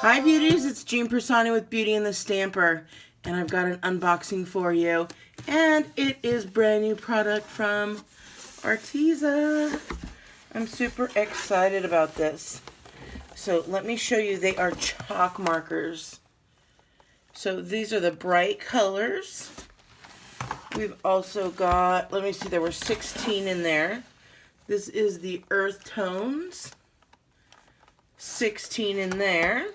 Hi beauties, it's Jean Piersanti with Beauty and the Stamper, and I've got an unboxing for you, and it is brand new product from Arteza. I'm super excited about this. So let me show you, they are chalk markers. So these are the bright colors. We've also got, let me see, there were 16 in there. This is the earth tones. 16 in there.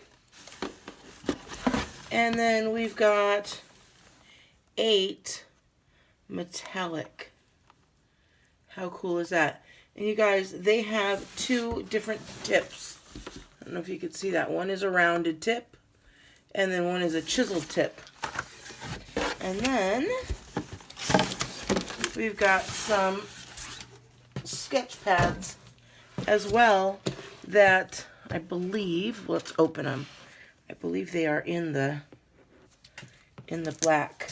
And then we've got 8 metallic. How cool is that? And you guys, they have 2 different tips. I don't know if you can see that. One is a rounded tip, and then one is a chiseled tip. And then we've got some sketch pads as well that I believe, let's open them. I believe they are in the black.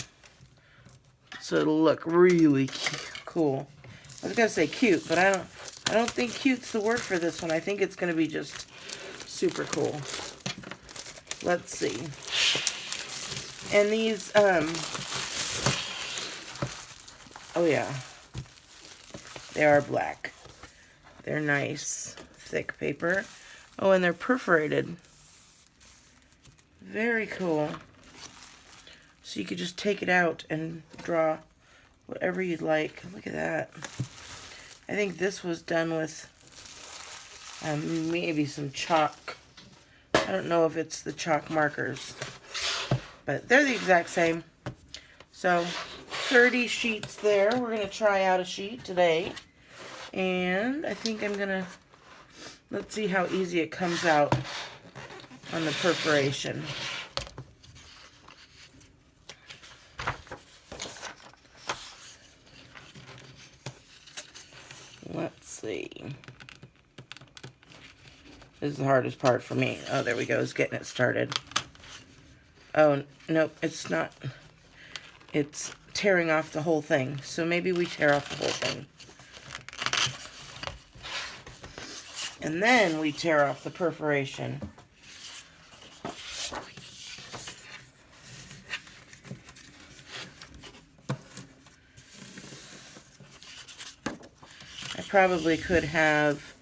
So it'll look really cool. I was gonna say cute, but I don't think cute's the word for this one. I think it's gonna be just super cool. Let's see. And these, oh yeah, they are black. They're nice, thick paper. Oh, and they're perforated. Very cool. So you could just take it out and draw whatever you'd like. Look at that. I think this was done with maybe some chalk. I don't know if it's the chalk markers, but they're the exact same. So 30 sheets there. We're going to try out a sheet today. And I think I'm going to, let's see how easy it comes out on the perforation. Let's see. This is the hardest part for me. Oh, there we go, is getting it started. Oh, nope, it's not. It's tearing off the whole thing. So maybe we tear off the whole thing. And then we tear off the perforation. I probably could have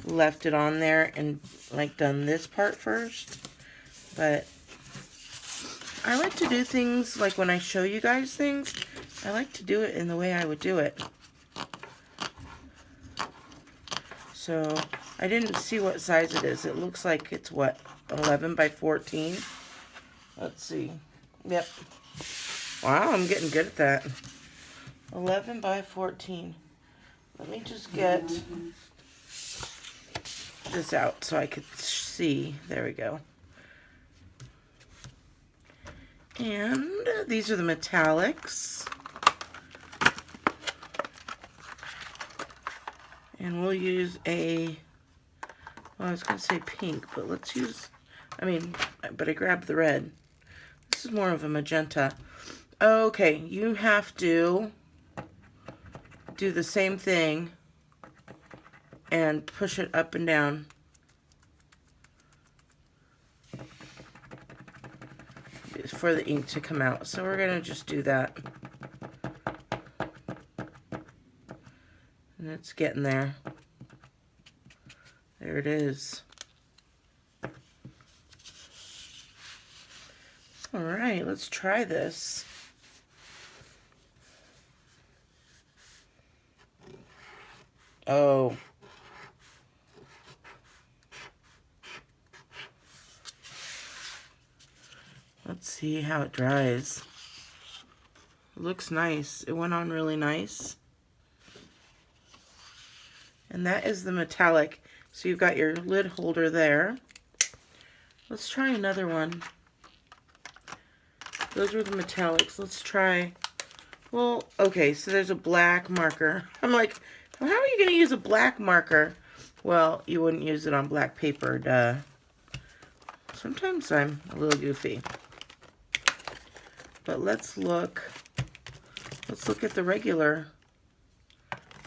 left it on there and like done this part first, but I like to do things like when I show you guys things, I like to do it in the way I would do it. So I didn't see what size it is. It looks like it's what, 11 by 14. Let's see. Yep. Wow, I'm getting good at that. 11 by 14. Let me just get this out so I could see. There we go. And these are the metallics. And we'll use a, well, I was going to say pink, but let's use, but I grabbed the red. This is more of a magenta. Okay, you have to do the same thing and push it up and down. For the ink to come out. So we're going to just do that. And it's getting there. There it is. Alright, let's try this. Oh. Let's see how it dries. It looks nice. It went on really nice. And that is the metallic. So you've got your lid holder there. Let's try another one. Those were the metallics. Let's try, well, okay, so there's a black marker. I'm like, well, how are you going to use a black marker? Well, you wouldn't use it on black paper, duh. Sometimes I'm a little goofy. But let's look at the regular.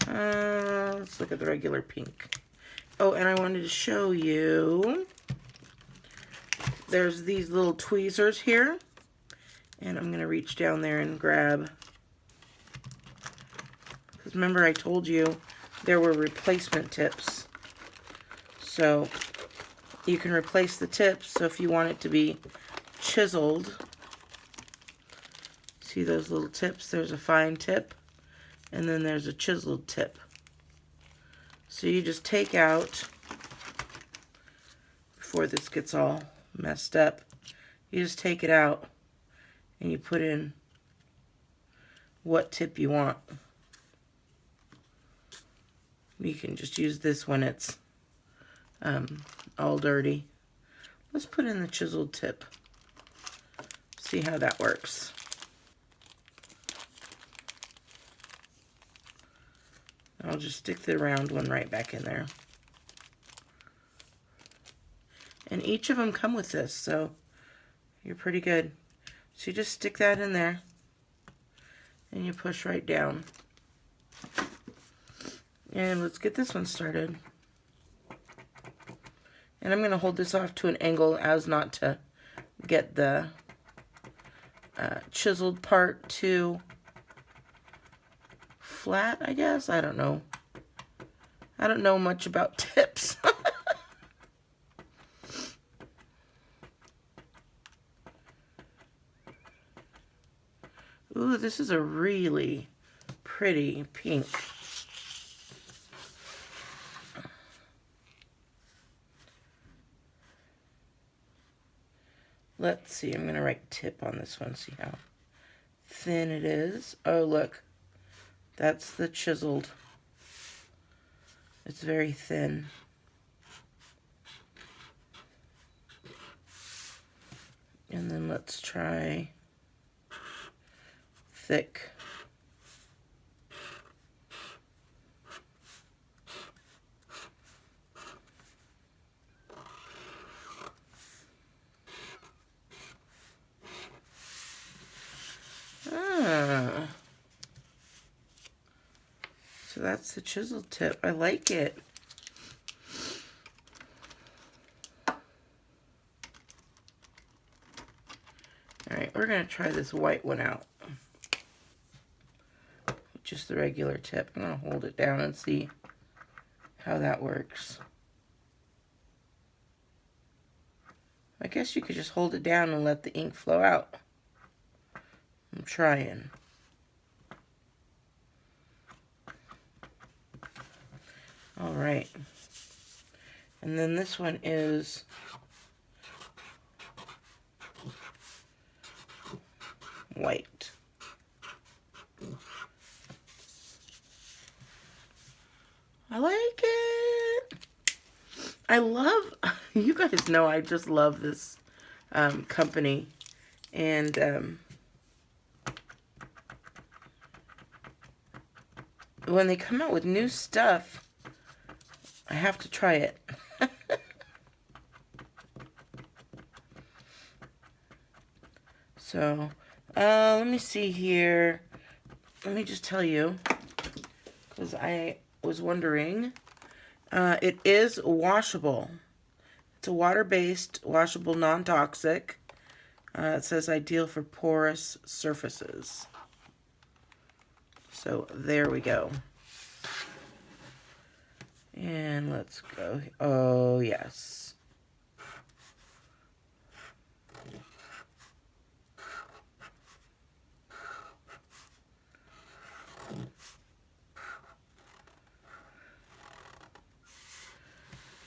Let's look at the regular pink. Oh, and I wanted to show you there's these little tweezers here, and I'm going to reach down there and grab, because remember I told you there were replacement tips. So you can replace the tips, so if you want it to be chiseled, see those little tips? There's a fine tip, and then there's a chiseled tip. So you just take out, before this gets all messed up, you just take it out and you put in what tip you want. You can just use this when it's all dirty. Let's put in the chiseled tip. See how that works. I'll just stick the round one right back in there. And each of them come with this, so you're pretty good. So you just stick that in there and you push right down. And let's get this one started. And I'm going to hold this off to an angle as not to get the chiseled part too flat, I guess. I don't know. I don't know much about tips. Ooh, this is a really pretty pink. Let's see, I'm going to write tip on this one, see how thin it is. Oh, look. That's the chiseled. It's very thin. And then let's try thick. So that's the chisel tip. I like it. Alright, we're going to try this white one out. Just the regular tip. I'm going to hold it down and see how that works. I guess you could just hold it down and let the ink flow out. I'm trying. Alright. And then this one is white. I like it. I love, you guys know I just love this company. And when they come out with new stuff, I have to try it. So, let me see here. Let me just tell you, because I was wondering. It is washable. It's a water-based, washable, non-toxic. It says ideal for porous surfaces. So there we go. And let's go. Oh, yes.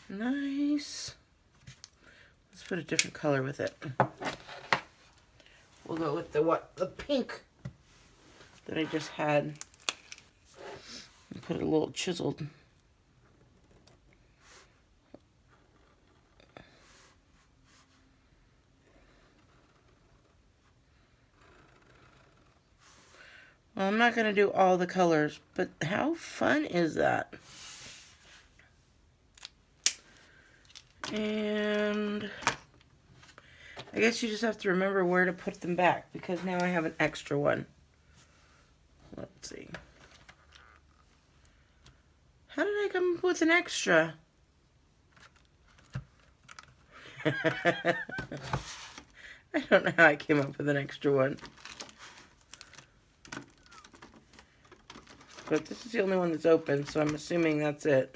Nice. Let's put a different color with it. We'll go with the pink that I just had. And put it a little chiseled. Well, I'm not going to do all the colors, but how fun is that? And I guess you just have to remember where to put them back, because now I have an extra one. Let's see. How did I come up with an extra? I don't know how I came up with an extra one. But this is the only one that's open, so I'm assuming that's it.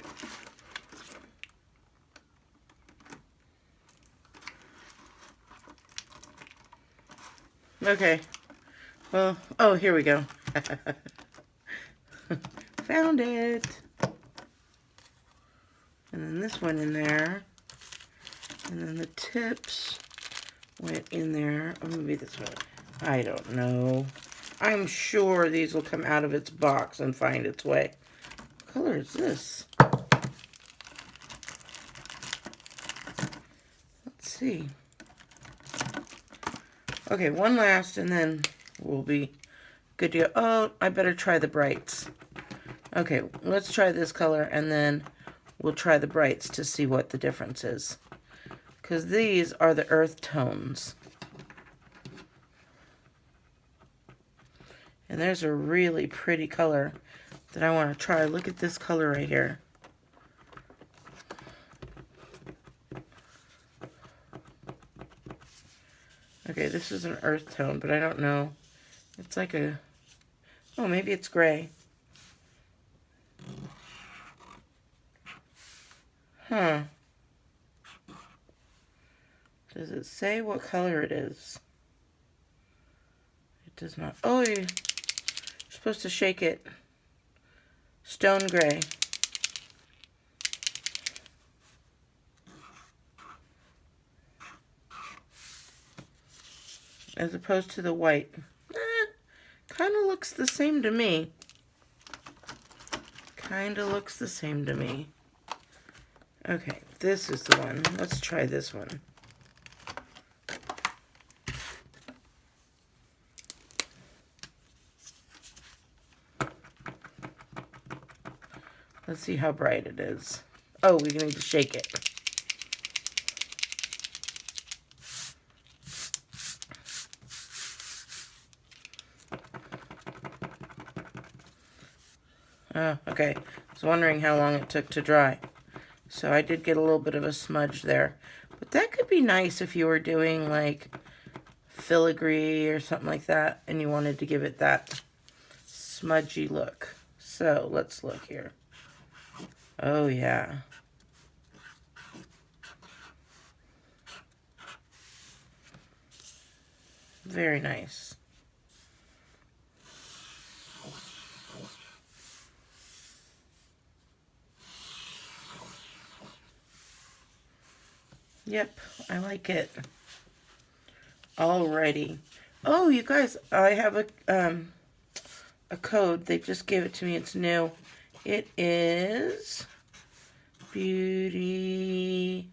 Okay. Well, oh, here we go. Found it. And then this went in there. And then the tips went in there. Oh, maybe this one. I don't know. I'm sure these will come out of its box and find its way. What color is this? Let's see. Okay, one last and then we'll be good to go. Oh, I better try the brights. Okay, let's try this color and then we'll try the brights to see what the difference is. Because these are the earth tones. And there's a really pretty color that I want to try. Look at this color right here. Okay, this is an earth tone, but I don't know. It's like a... Oh, maybe it's gray. Huh. Does it say what color it is? It does not. Oh, you're supposed to shake it. Stone gray. As opposed to the white. Kind of looks the same to me. Kind of looks the same to me. Okay, this is the one. Let's try this one. Let's see how bright it is. Oh, we need to shake it. Oh, okay. I was wondering how long it took to dry. So I did get a little bit of a smudge there. But that could be nice if you were doing like filigree or something like that and you wanted to give it that smudgy look. So let's look here. Oh yeah. Very nice. Yep, I like it. Alrighty. Oh, you guys, I have a code. They just gave it to me. It's new. It is Beauty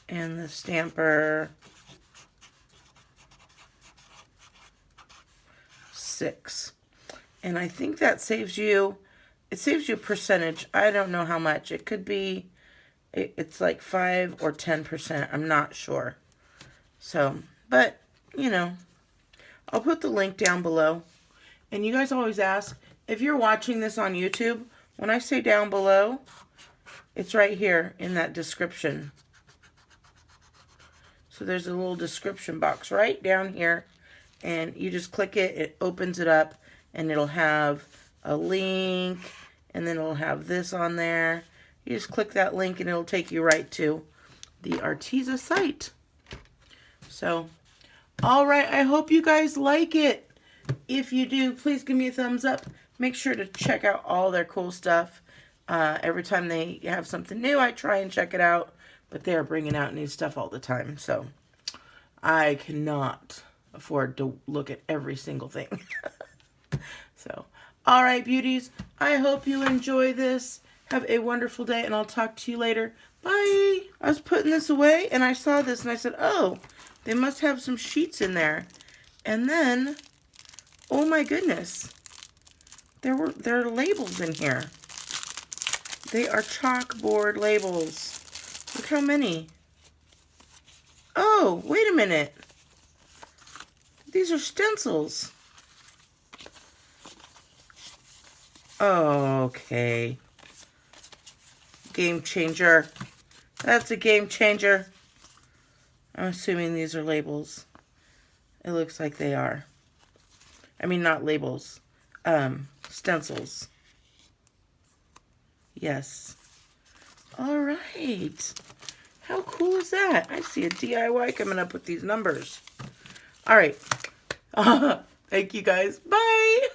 and the Stamper 6. And I think that saves you, it saves you a percentage. I don't know how much. It could be, it's like 5 or 10%. I'm not sure. So, but, you know, I'll put the link down below. And you guys always ask, if you're watching this on YouTube, when I say down below, it's right here in that description. So there's a little description box right down here. And you just click it, it opens it up, and it'll have a link, and then it'll have this on there. You just click that link, and it'll take you right to the Arteza site. So, all right, I hope you guys like it. If you do, please give me a thumbs up. Make sure to check out all their cool stuff. Every time they have something new, I try and check it out. But they are bringing out new stuff all the time. So, I cannot afford to look at every single thing. So, all right, beauties. I hope you enjoy this. Have a wonderful day, and I'll talk to you later. Bye. I was putting this away, and I saw this, and I said, oh, they must have some sheets in there. And then, oh my goodness, there are labels in here. They are chalkboard labels. Look how many. Oh, wait a minute. These are stencils. Okay. Game changer. That's a game changer. I'm assuming these are labels. It looks like they are. I mean, not labels. Stencils. Yes. All right. How cool is that? I see a DIY coming up with these numbers. All right. Thank you guys. Bye.